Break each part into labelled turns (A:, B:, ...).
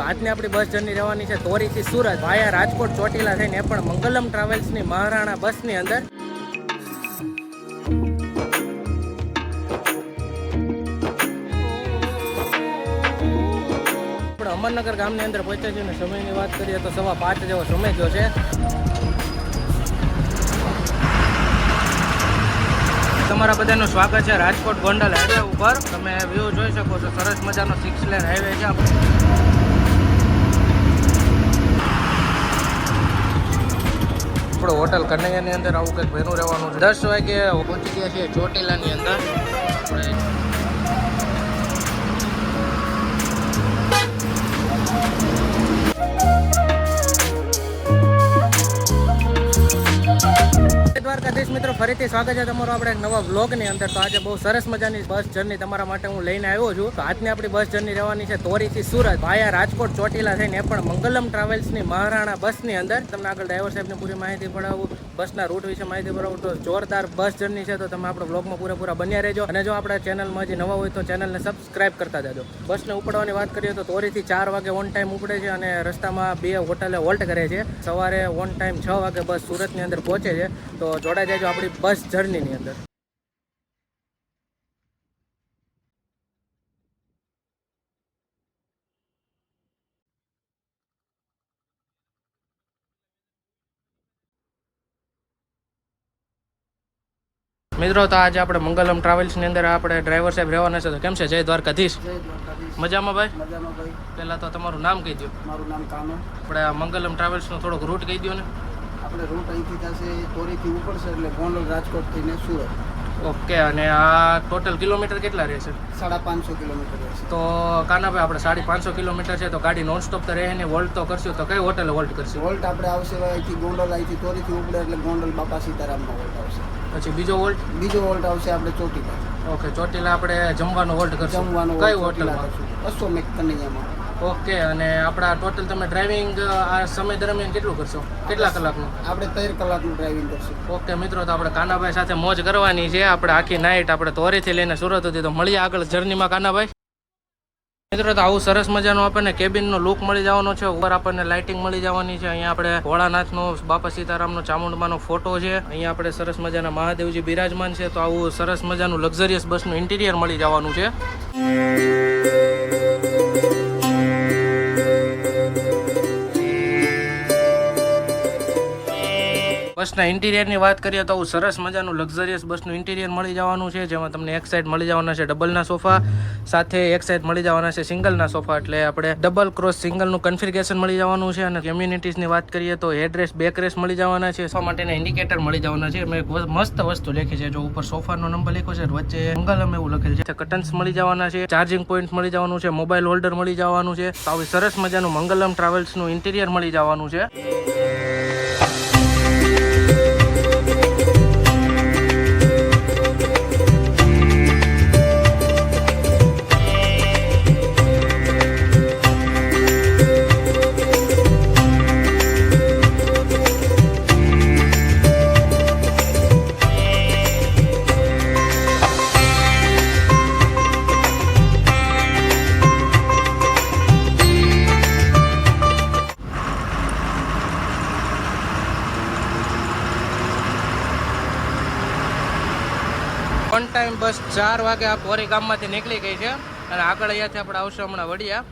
A: તો આજની આપણી બસ જર્ની રહેવાની છે તોરીથી સુરત વાયા રાજકોટ ચોટીલા થઈને એ પણ મંગલમ ટ્રાવેલ્સની મહારાણા બસની અંદર. અમરનગર ગામની અંદર પહોંચ્યા છે અને સમયની વાત કરીએ તો 5:15 જેવો સમય થયો છે. તમારા બધાનું સ્વાગત છે રાજકોટ ગોંડલ હાઈવે ઉપર. તમે વ્યૂ જોઈ શકો છો, સરસ મજાનો 6 લેન હાઈવે છે. આપણે હોટલ કનૈયાની અંદર આવું કંઈક ભેરું રહેવાનું છે. 10 વાગે પહોંચી ગયા છીએ ચોટીલાની અંદર. આપણે દ્વારકાધીશ મિત્રો, ફરીથી સ્વાગત છે તમારું આપણે એક નવા વ્લોગની અંદર. તો આજે બહુ સરસ મજાની બસ જર્ની તમારા માટે હું લઈને આવ્યો છું. તો આજની આપણી બસ જર્ની રહેવાની છે તોરીથી સુરત વાયા રાજકોટ ચોટીલા થઈને એ પણ મંગલમ ટ્રાવેલ્સની મહારાણા બસની અંદર. તમને આગળ ડ્રાઈવર સાહેબની પૂરી માહિતી પડાવું, બસના રૂટ વિશે માહિતી પડાવું. તો જોરદાર બસ જર્ની છે, તો તમે આપણે વ્લોગમાં પૂરેપૂરા બન્યા રહેજો. અને જો આપણા ચેનલમાં હજી નવા હોય તો ચેનલને સબસ્ક્રાઇબ કરતા જજો. બસને ઉપડવાની વાત કરીએ તો તોરીથી 4 વાગે ઓન ટાઈમ ઉપડે છે અને રસ્તામાં 2 હોટલે હોલ્ટ કરે છે. સવારે ઓન ટાઈમ 6 વાગે બસ સુરતની અંદર પહોંચે છે. તો જોડાઈ જાય આપણી બસ જર્નીની અંદર. મિત્રો, તો આજે આપણે મંગલમ ટ્રાવેલ્સની અંદર આપણે ડ્રાઈવર સાહેબ રહેવાના છે. તો કેમ છે? જય દ્વારકાધીશ. મજામાં ભાઈ?
B: મજામાં ભાઈ.
A: પહેલાં તો તમારું નામ કહી દો.
B: મારું નામ કાનો.
A: આપણે આ મંગલમ ટ્રાવેલ્સનો થોડોક રૂટ કહી દો ને.
B: આપણે રૂટ અહીંથી થશે તોરીથી ઉપડશે એટલે ગોંડલ રાજકોટ થઈને સુરત.
A: ઓકે, અને આ ટોટલ કિલોમીટર કેટલા રહેશે?
B: 550 કિલોમીટર રહેશે.
A: તો કાનાભાઈ, આપણે 550 કિલોમીટર છે તો ગાડી નોનસ્ટોપ તો રહે ને, વોલ્ટ તો કરશું તો કઈ હોટલે વોલ્ટ કરશું?
B: વોલ્ટ આપણે આવશે અહીંથી ગોંડલ, અહીંથી તોરીથી ઉપડે એટલે ગોંડલ બાપા સીતારામનો વોલ્ટ આવશે.
A: પછી બીજો વોલ્ટ
B: આવશે આપણે ચોટીલા.
A: ઓકે, ચોટીલા આપણે જમવાનો વોલ્ટ કરશું.
B: જમવાનો
A: કઈ હોટલમાં?
B: બસો મેક કનૈયામાં.
A: ઓકે, અને આપણા ટોટલ તમે ડ્રાઇવિંગ આ સમય દરમિયાન કેટલું કરશો? કેટલા કલાકનું?
B: આપણે 13 કલાકનું ડ્રાઇવિંગ કરશું.
A: ઓકે મિત્રો, તો આપણે કાનાભાઈ સાથે મોજ કરવાની છે. આપણે આખી નાઇટ આપણે તોરીથી લઈને સુરત હતી. તો મળીએ આગળ જર્નીમાં કાનાભાઈ. મિત્રો, તો આવું સરસ મજાનો આપણને કેબિનનો લુક મળી જવાનો છે. ઉપર આપણને લાઇટિંગ મળી જવાની છે. અહીંયા આપણે ભોળાનાથનો, બાપા સીતારામનો, ચામુંડમાનો ફોટો છે. અહીંયા આપણે સરસ મજાના મહાદેવજી બિરાજમાન છે. તો આવું સરસ મજાનું લક્ઝરિયસ બસનું ઇન્ટિરિયર મળી જવાનું છે. બસના ઇન્ટિરિયરની વાત કરીએ તો સરસ મજાનું લક્ઝરિયસ બસનું ઇન્ટિરિયર મળી જવાનું છે. જેમાં તમને એક સાઈડ મળી જવાના છે ડબલના સોફા, સાથે એક સાઈડ મળી જવાના છે સિંગલના સોફા. એટલે આપણે ડબલ ક્રોસ સિંગલનું કન્ફિગરેશન મળી જવાનું છે. અને કમ્યુનિટીઝની વાત કરીએ તો હેડરેસ્ટ, બેકરેસ્ટ મળી જવાના છે. સોફા માટેના ઇન્ડિકેટર મળી જવાના છે. મેં મસ્ત વસ્તુ લખી છે. જો ઉપર સોફાનો નંબર લખ્યો છે, વચ્ચે મંગલમ એવું લખેલ છે. કર્ટન્સ મળી જવાના છે, ચાર્જિંગ પોઈન્ટ મળી જવાનું છે, મોબાઈલ હોલ્ડર મળી જવાનું છે. તો આવી સરસ મજાનું મંગલમ ટ્રાવેલ્સનું ઇન્ટિરિયર મળી જવાનું છે. ઓન ટાઈમ બસ 4 વાગે આ પોરી ગામમાંથી નીકળી ગઈ છે. અને આગળ અહીંયાથી આપણે આવશું હમણાં વડિયા.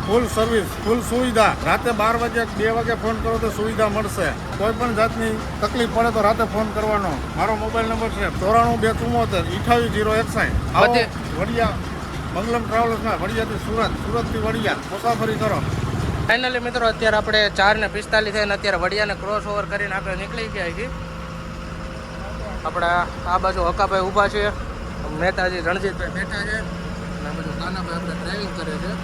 C: ફૂલ સર્વિસ, ફૂલ સુવિધા. રાતે 12 વાગે 2 વાગે ફોન કરો તો સુવિધા મળશે. કોઈ પણ જાતની તકલીફ પડે તો રાતે ફોન કરવાનો. મારો મોબાઈલ નંબર છે 94 274 28 061. આવો વડિયા મંગલમ ટ્રાવેલ્સમાં, વડિયાથી સુરત, સુરતથી વડિયા મુસાફરી કરો.
A: ફાઇનલી મિત્રો અત્યારે આપણે 4:45 થઈને અત્યારે વડિયાને ક્રોસ ઓવર કરીને આપણે નીકળી ગયા છીએ. આપણા આ બાજુ હકાભાઈ ઊભા છે, મહેતાજી રણજીતભાઈ બેઠા છે, અને આ બાજુ કાનાભાઈ આપણે ડ્રાઇવિંગ કરે છે.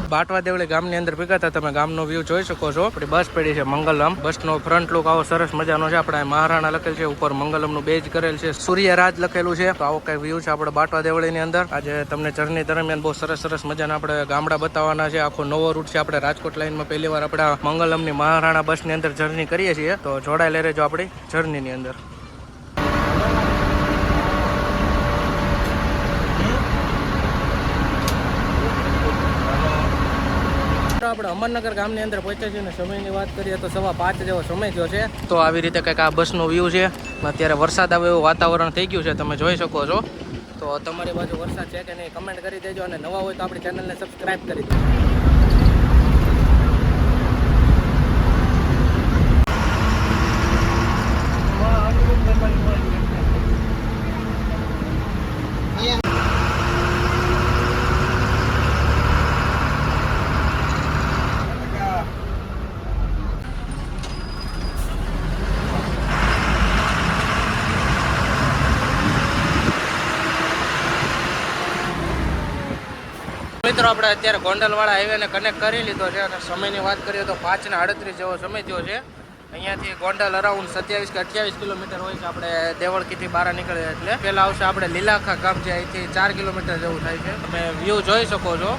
A: બાટવા દેવળી ગામની અંદર ભેગા હતા. તમે ગામનો વ્યૂ જોઈ શકો છો. આપણી બસ પડી છે મંગલમ. બસનો ફ્રન્ટ લુક આવો સરસ મજાનો છે. આપણે મહારાણા લખેલ છે, ઉપર મંગલમનું બેજ કરેલ છે, સૂર્યરાજ લખેલું છે. તો આવો કઈ વ્યૂ છે આપણે બાટવા દેવળીની અંદર. આજે તમને જર્ની દરમિયાન બહુ સરસ મજાના આપણે ગામડા બતાવવાના છે. આખો નવો રૂટ છે. આપણે રાજકોટ લાઈનમાં પહેલી વાર આપણે મંગલમની મહારાણા બસની અંદર જર્ની કરીએ છીએ. તો જોડાયેલા રહેજો આપણી જર્નીની અંદર. આપણે અમરનગર ગામની અંદર પહોંચ્યા છીએ અને સમયની વાત કરીએ તો 5:15 જેવો સમય થયો છે. તો આવી રીતે કંઈક આ બસનો વ્યૂ છે. અત્યારે વરસાદ આવે એવું વાતાવરણ થઈ ગયું છે, તમે જોઈ શકો છો. તો તમારી બાજુ વરસાદ છે કે નહીં કમેન્ટ કરી દેજો, અને નવા હોય તો આપણી ચેનલને સબસ્ક્રાઈબ કરી દેજો. મિત્રો આપણે અત્યારે ગોંડલવાળા હાઈવેને કનેક્ટ કરી લીધો છે, અને સમયની વાત કરીએ તો 5:38 જેવો સમય થયો છે. અહીંયાથી ગોંડલ અરાઉન્ડ 27 કે 28 કિલોમીટર હોય છે. આપણે દેવળકીથી બહાર નીકળે એટલે પહેલાં આવશે આપણે લીલાખા ગામ છે, અહીંથી 4 કિલોમીટર જેવું થાય છે. તમે વ્યૂ જોઈ શકો છો.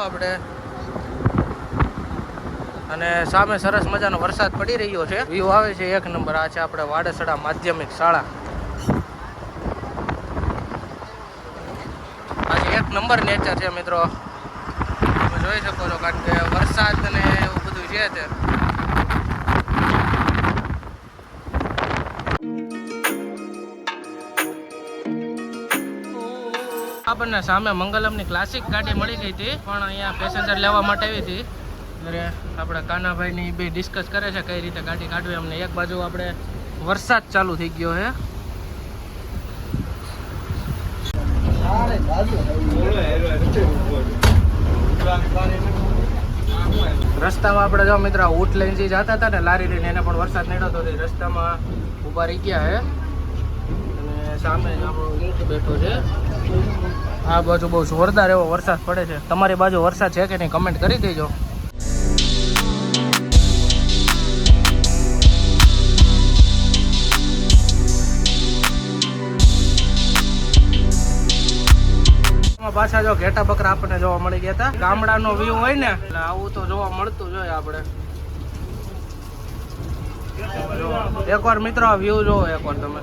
A: આપણે અને સામે સરસ મજાનો વરસાદ પડી રહ્યો છે. વ્યૂ આવે છે એક નંબર. આ છે આપણે વાડસડા માધ્યમિક શાળા. આજે એક નંબર નેચર છે મિત્રો, તમે જોઈ શકો છો, કારણ કે વરસાદ અને એવું બધું છે તે. આપણને સામે મંગલમની ક્લાસિક ગાડી મળી ગઈ હતી, પણ અહીંયા પેસેન્જર લેવા માટે આવી હતી. ત્યારે આપણે કાનાભાઈની બે ડિસ્કસ કરે છે કઈ રીતે ગાડી કાઢવી. અમને એક બાજુ આપણે વરસાદ ચાલુ થઈ ગયો છે. રસ્તામાં આપણે જો મિત્ર ઊંટ લઈને જે જતા હતા ને લારી લઈને, એને પણ વરસાદ નડ્યો હતો. રસ્તામાં ઊભા રહી ગયા છે, અને સામે જ આપણો ઊંટ બેઠો છે. આ બાજુ બહુ જોરદાર એવો વરસાદ પડે છે. તમારી બાજુ વરસાદ છે કે નહીં કમેન્ટ કરી દેજો. પાછા જો ઘેટા બકરા આપણને જોવા મળી ગયા હતા. ગામડાનો વ્યૂ હોય ને એટલે આવું તો જોવા મળતું જોઈએ. આપણે એકવાર મિત્રો આ વ્યૂ જોવો એકવાર તમે.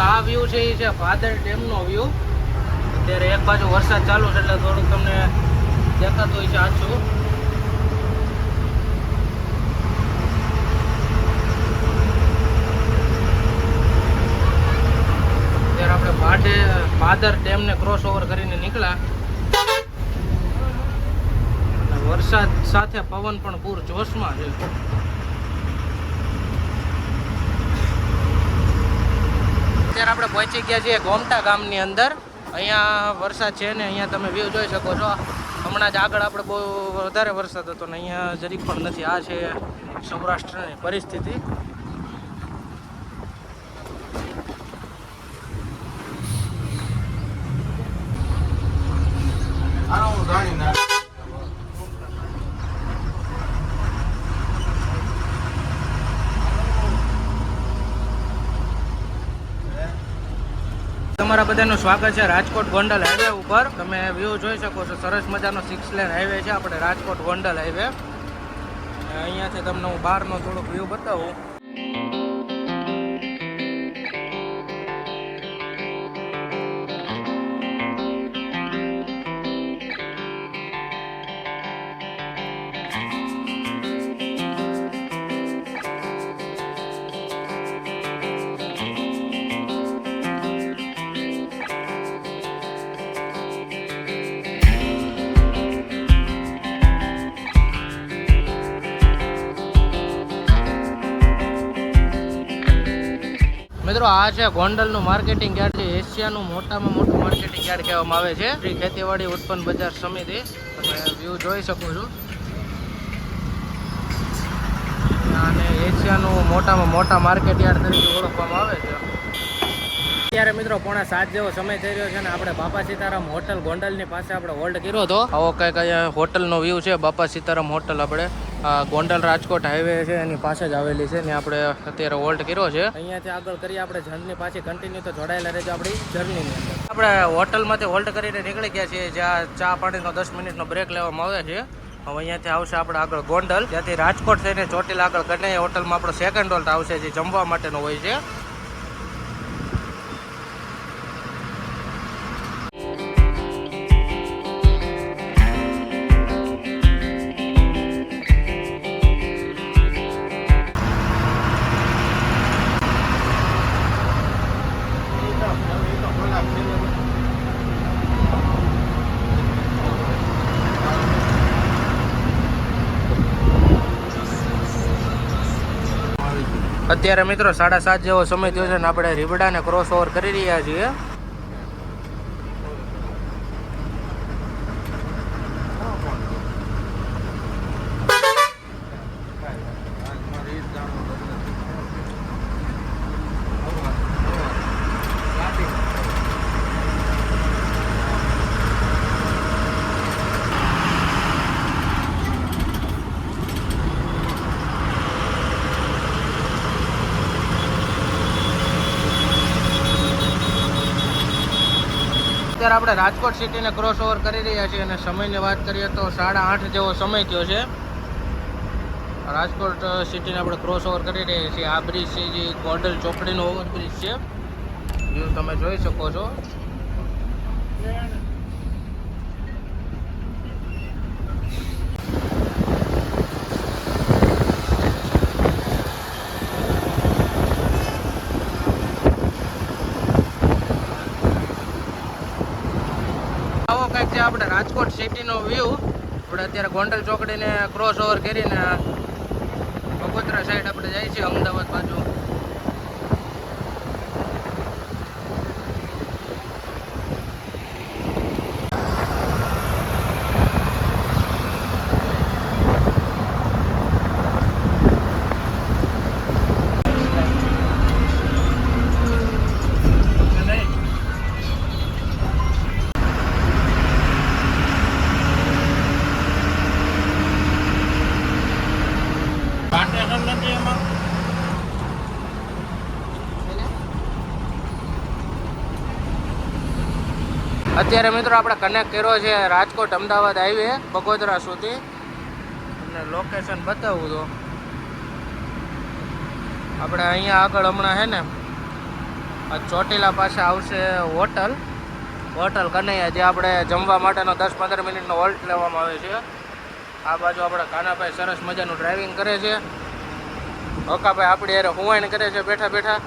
A: આ વ્યૂ છે એ છે ભાદર ડેમનો વ્યૂ. અત્યારે એક બાજુ વરસાદ ચાલુ છે એટલે થોડુંક તમને દેખાતું હોય છે આછું. ત્યારે આપણે ભાદર ડેમને ક્રોસ ઓવર કરીને નીકળ્યા. વરસાદ સાથે પવન પણ પૂર જોશમાં છે. અત્યારે આપણે પહોંચી ગયા છીએ ગોમટા ગામની અંદર. અહીંયા વરસાદ છે ને અહીંયા તમે વ્યૂ જોઈ શકો છો. હમણાં જ આગળ આપણે બહુ વધારે વરસાદ હતો ને અહીંયા જરીક પણ નથી. આ છે સૌરાષ્ટ્રની પરિસ્થિતિ. તમારા બધાનું સ્વાગત છે રાજકોટ ગોંડલ હાઈવે ઉપર. તમે વ્યૂ જોઈ શકો છો, સરસ મજાનો 6 લેન હાઈવે છે આપણે રાજકોટ ગોંડલ હાઈવે. અહીંયાથી તમને હું બહારનો થોડોક વ્યૂ બતાવું. મિત્રો આ છે ગોંડલનું માર્કેટિંગ યાર્ડ છે. એશિયાનું મોટામાં મોટું માર્કેટિંગ યાર્ડ કહેવામાં આવે છે. શ્રી ખેતીવાડી ઉત્પન્ન બજાર સમિતિ. તમે વ્યૂ જોઈ શકો છો. અને એશિયાનું મોટામાં મોટા માર્કેટ યાર્ડ તરીકે ઓળખવામાં આવે છે. અત્યારે મિત્રો 6:45 જેવો સમય થઈ રહ્યો છે અને આપણે બાપા સીતારામ હોટલ ગોંડલની પાસે આપણે હોલ્ડ કર્યો હતો. આવો કંઈક અહીંયા હોટલનો વ્યૂ છે. બાપા સીતારામ હોટલ આપણે ગોંડલ રાજકોટ હાઈવે છે એની પાસે જ આવેલી છે ને આપણે અત્યારે હોલ્ડ કર્યો છે. અહીંયાથી આગળ કરીએ આપણે જર્ની પાછી કન્ટિન્યુ, તો જોડાયેલા રહેજો આપણી જર્નીની અંદર. આપણે હોટલમાંથી હોલ્ડ કરીને નીકળી ગયા છીએ, જ્યાં ચા પાણીનો 10 મિનિટનો બ્રેક લેવામાં આવે છે. હવે અહીંયાથી આવશે આપણે આગળ ગોંડલ, ત્યાંથી રાજકોટ થઈને ચોટીલા આગળ કન્યા હોટલમાં આપણો સેકન્ડ હોલ્ટ આવશે, જે જમવા માટેનો હોય છે. અત્યારે મિત્રો 7:30 જેવો સમય થયો છે ને આપણે રીબડાને ક્રોસ ઓવર કરી રહ્યા છીએ. અત્યારે આપણે રાજકોટ સિટીને ક્રોસ ઓવર કરી રહ્યા છીએ અને સમયની વાત કરીએ તો 8:30 જેવો સમય થયો છે. રાજકોટ સિટીને આપણે ક્રોસ ઓવર કરી રહ્યા છીએ. આ બ્રિજ છે જે ગોંડલ ચોકડીનો ઓવરબ્રિજ છે. વ્યૂ તમે જોઈ શકો છો. છે આપણે રાજકોટ સિટીનો વ્યૂ. આપણે અત્યારે ગોંડલ ચોકડીને ક્રોસ ઓવર કરીને બગોદરા સાઈડ આપણે જઈએ છીએ, અમદાવાદ બાજુ. અત્યારે મિત્રો આપણે કનેક્ટ કર્યો છે રાજકોટ અમદાવાદ હાઈવે બગોદરા સુધી. તમને લોકેશન બતાવું તો આપણે અહીંયા આગળ હમણાં છે ને ચોટીલા પાસે આવશે હોટલ કનૈયા, જે આપણે જમવા માટેનો 10-15 મિનિટનો હોલ્ટ લેવામાં આવે છે. આ બાજુ આપણે કાનાભાઈ સરસ મજાનું ડ્રાઇવિંગ કરે છે. હકાભાઈ આપણી યારે હુવાઈને કરે છે બેઠા બેઠા.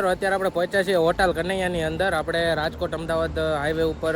A: મિત્રો અત્યારે આપણે પહોંચ્યા છીએ હોટલ કનૈયાની અંદર. આપણે રાજકોટ અમદાવાદ હાઈવે ઉપર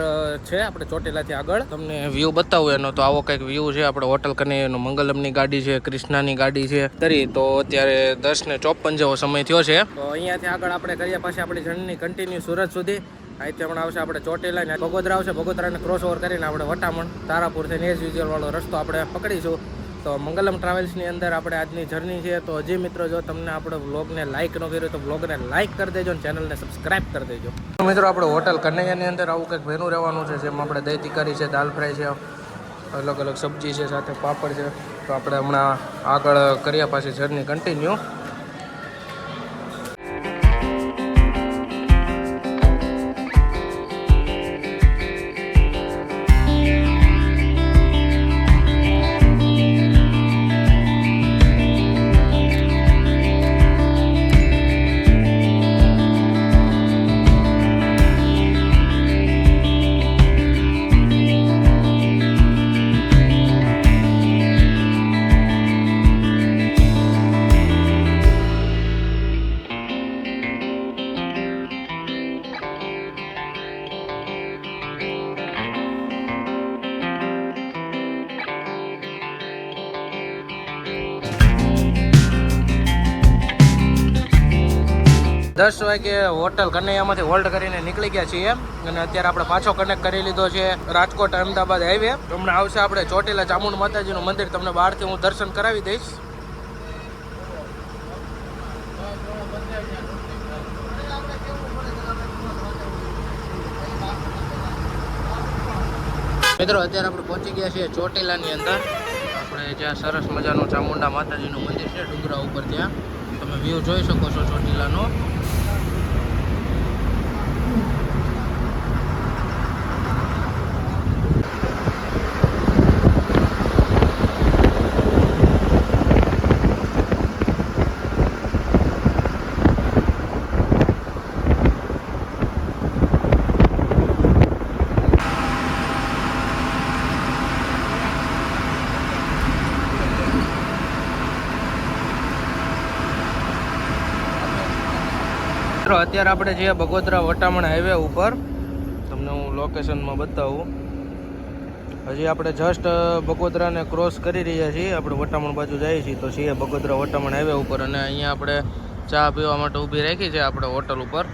A: છે, આપણે ચોટીલાથી આગળ. તમને વ્યૂ બતાવું એનો, તો આવો કંઈક વ્યૂ છે. આપણે હોટલ કનૈયાનું મંગલમની ગાડી છે, કૃષ્ણાની ગાડી છે તરી. તો અત્યારે 10:54 જેવો સમય થયો છે. તો અહીંયાથી આગળ આપણે કરીએ પાછી આપણી જર્ની કન્ટિન્યુ સુરત સુધી. અહીંથી હમણાં આવશે આપણે ચોટીલા ને બગોદરા આવશે. બગોદરાને ક્રોસ ઓવર કરીને આપણે વટામણ તારાપુર થઈને એઝ યુઝ્યુઅલ વાળો રસ્તો આપણે પકડીશું. તો મંગલમ ટ્રાવેલ્સની અંદર આપણે આજની જર્ની છે. તો હજી મિત્રો જો તમને આપણે વ્લોગને લાઇક ન કર્યું તો વ્લોગને લાઇક કરી દેજો અને ચેનલને સબસ્ક્રાઇબ કરી દેજો. મિત્રો આપણે હોટલ કનૈયાની અંદર આવું કંઈક મેનુ રહેવાનું છે, જેમાં આપણે દહીં તિકારી છે, દાલ ફ્રાય છે, અલગ અલગ સબ્જી છે, સાથે પાપડ છે. તો આપણે હમણાં આગળ કર્યા પાછી જર્ની કન્ટિન્યુ. દસ વાગે હોટલ કનૈયામાંથી હોલ્ડ કરીને નીકળી ગયા છીએ અને અત્યારે આપણે પાછો કનેક્ટ કરી લીધો છે રાજકોટ અમદાવાદ હાઈવે. હમણાં આવશે આપણે ચોટીલા ચામુંડ માતાજીનું મંદિર. તમને બહારથી હું દર્શન કરાવી દઈશ. મિત્રો અત્યારે આપણે પહોંચી ગયા છીએ ચોટીલાની અંદર. આપણે જ્યાં સરસ મજાનું ચામુંડા માતાજીનું મંદિર છે ડુંગરા ઉપર, ત્યાં તમે વ્યૂ જોઈ શકો છો ચોટીલાનો. અત્યારે આપણે છીએ બગોદરા વટામણ હાઈવે ઉપર. તમને હું લોકેશનમાં બતાવું. હજી આપણે જસ્ટ બગોદરાને ક્રોસ કરી રહ્યા છીએ. આપણે વટામણ બાજુ જઈએ છીએ. તો છીએ બગોદરા વટામણ હાઈવે ઉપર અને અહીંયા આપણે ચા પીવા માટે ઊભી રાખી છે આપણે હોટલ ઉપર.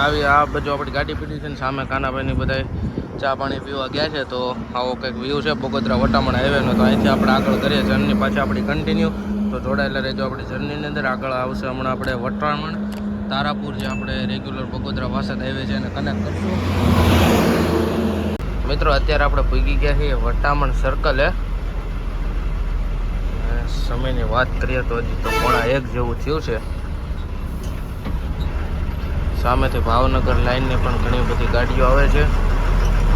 A: આવી આ બાજુ આપણી ગાડી પીડી છે ને સામે કાનાભાઈની બધા ચા પાણી પીવા ગયા છે. તો આવો કંઈક વ્યૂ છે બગોદરા વટામણ હાઈવેનો. તો અહીંથી આપણે આગળ કરીએ જર્ની પાછી આપણી કન્ટિન્યુ. તો જોડાયેલા રહેજો આપણી જર્નીની અંદર. આગળ આવશે હમણાં આપણે વટામણ તારાપુર, જે આપણે રેગ્યુલર બગોદરા વાસદ હાઈવે છે એને કનેક્ટ કરશું. મિત્રો અત્યારે આપણે પૂગી ગયા છીએ વટામણ સર્કલે. સમયની વાત કરીએ તો હજી તો 1:30 જેવું થયું છે. સામેથી ભાવનગર લાઈનની પણ ઘણી બધી ગાડીઓ આવે છે.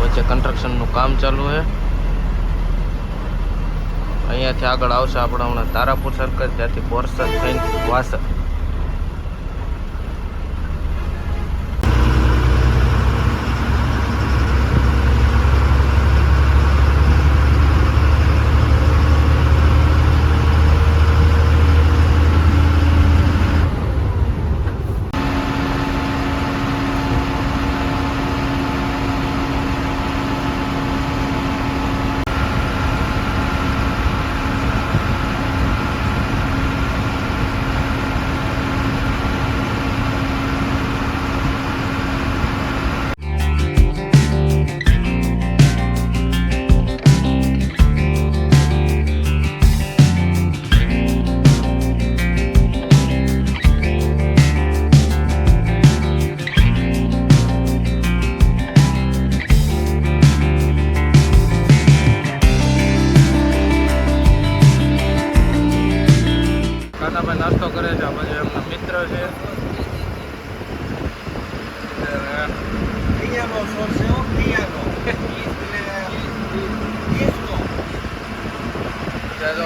A: વચ્ચે કન્સ્ટ્રક્શનનું કામ ચાલુ છે. અહીંયાથી આગળ આવશે આપણે હમણાં તારાપુર સર્કલ, ત્યાંથી બોરસદ થઈને વાસદ. નાસ્તો કરે છે. આ બાજુ એમના મિત્ર છે.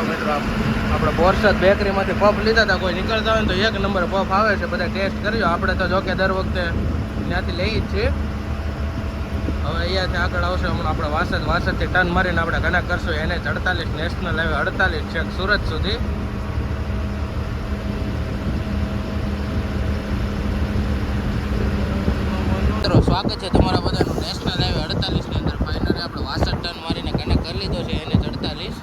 A: મિત્રો આપણે બોરસદ બેકરીમાંથી પફ લીધા હતા. કોઈ નીકળતા હોય ને તો 1 નંબર પફ આવે છે. બધા ટેસ્ટ કરજો. આપણે તો જો કે દર વખતે ત્યાંથી લઈ જ છીએ. હવે અહીંયાથી આગળ આવશે હમણાં આપણે વાસદથી ટર્ન મારીને આપણે કનેક્ટ કરશું NH48 નેશનલ હાઈવે 48 છેક સુરત સુધી. મિત્રો સ્વાગત છે તમારા બધાનું નેશનલ હાઈવે 48 ની અંદર. ફાઇનલી આપણે 62 ટન મારીને કનેક્ટ કરી લીધો છે એને 48.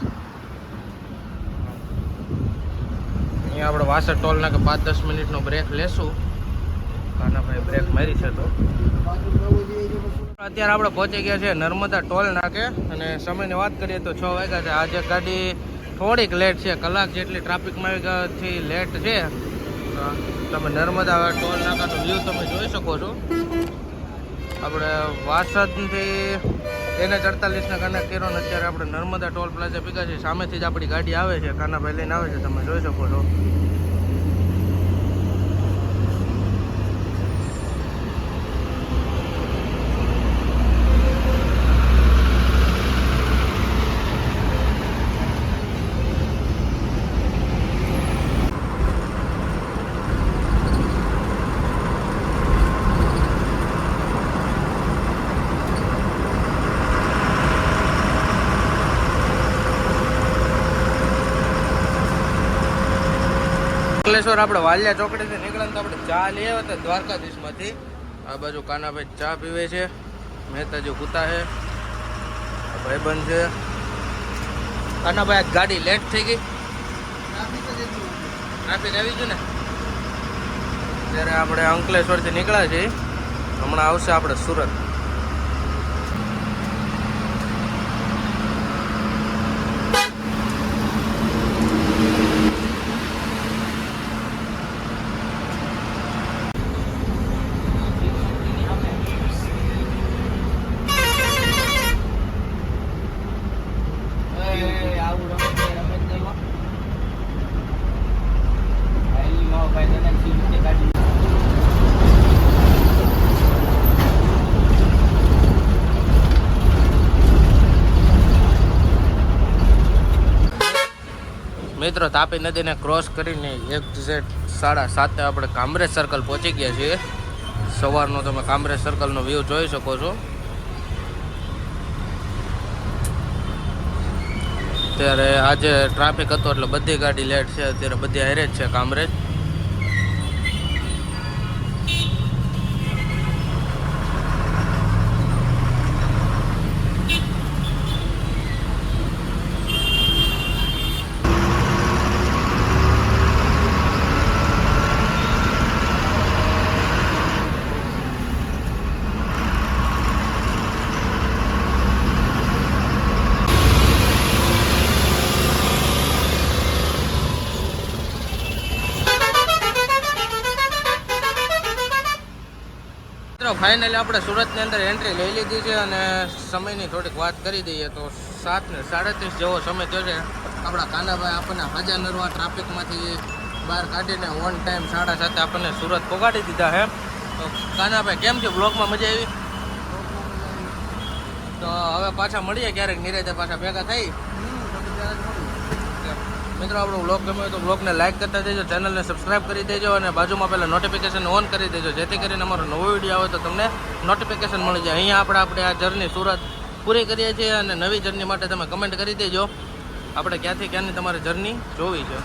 A: અહીંયા આપણે 62 ટોલ નાકે 5-10 મિનિટનો બ્રેક લેશું. કાનાભાઈ બ્રેક મારી છે તો અત્યારે આપણે પહોંચી ગયા છે નર્મદા ટોલ નાકે અને સમયની વાત કરીએ તો 6 વાગ્યા છે. આજે ગાડી થોડીક લેટ છે, કલાક જેટલી ટ્રાફિકમાં આવી લેટ છે. તમે નર્મદા ટોલ નાકાનું વ્યૂ તમે જોઈ શકો છો. આપણે વાસદથી એને 48 ના કનેક્ટ કર્યો ને અત્યારે આપણે નર્મદા ટોલ પ્લાઝા પીગા છે. સામેથી જ આપણી ગાડી આવે છે, કાનાભાઈ લઈને આવે છે, તમે જોઈ શકો છો. અંકલેશ્વર આપણે વાલિયા ચોકડીથી નીકળ્યા તો આપણે ચા લઈ આવ્યા હતા દ્વારકાધીશમાંથી. આ બાજુ કાનાભાઈ ચા પીવે છે, મહેતાજી કૂતા છે, ભાઈબંધ છે. કાનાભાઈ આ ગાડી લેટ થઈ ગઈ, ટ્રાફિક આવી ગયું ને. ત્યારે આપણે અંકલેશ્વરથી નીકળ્યા છીએ, હમણાં આવશે આપણે સુરત. મિત્રો તાપી નદીને ક્રોસ કરીને એક્ઝેક્ટ 7:30 આપણે કામરેજ સર્કલ પહોંચી ગયા છીએ. સવારનો તમે કામરેજ સર્કલનો વ્યૂ જોઈ શકો છો. ત્યારે આજે ટ્રાફિક હતો એટલે બધી ગાડી લેટ છે. અત્યારે બધી હારે જ છે કામરેજ. ફાઇનલી આપણે સુરતની અંદર એન્ટ્રી લઈ લીધી છે અને સમયની થોડીક વાત કરી દઈએ તો 7:37 જેવો સમય થયો છે. આપણા કાનાભાઈ આપણને હાજા નરવા ટ્રાફિકમાંથી બહાર કાઢીને ઓન ટાઈમ 7:30 આપણને સુરત પહોંચાડી દીધા છે. તો કાનાભાઈ કેમ છે, બ્લોગમાં મજા આવી? તો હવે પાછા મળીએ ક્યારેક નિરાંતે પાછા ભેગા થઈ. મિત્રો આપણો બ્લોગ ગમ્યો હોય તો બ્લોગને લાઇક કરતા દેજો, ચેનલને સબસ્ક્રાઇબ કરી દેજો અને બાજુમાં પહેલાં નોટિફિકેશન ઓન કરી દેજો જેથી કરીને અમારો નવો વિડીયો આવે તો તમને નોટિફિકેશન મળી જાય. અહીંયા આપણે આ જર્ની સુરત પૂરી કરીએ છીએ અને નવી જર્ની માટે તમે કમેન્ટ કરી દેજો આપણે ક્યાંથી ક્યાંની તમારે જર્ની જોવી છે.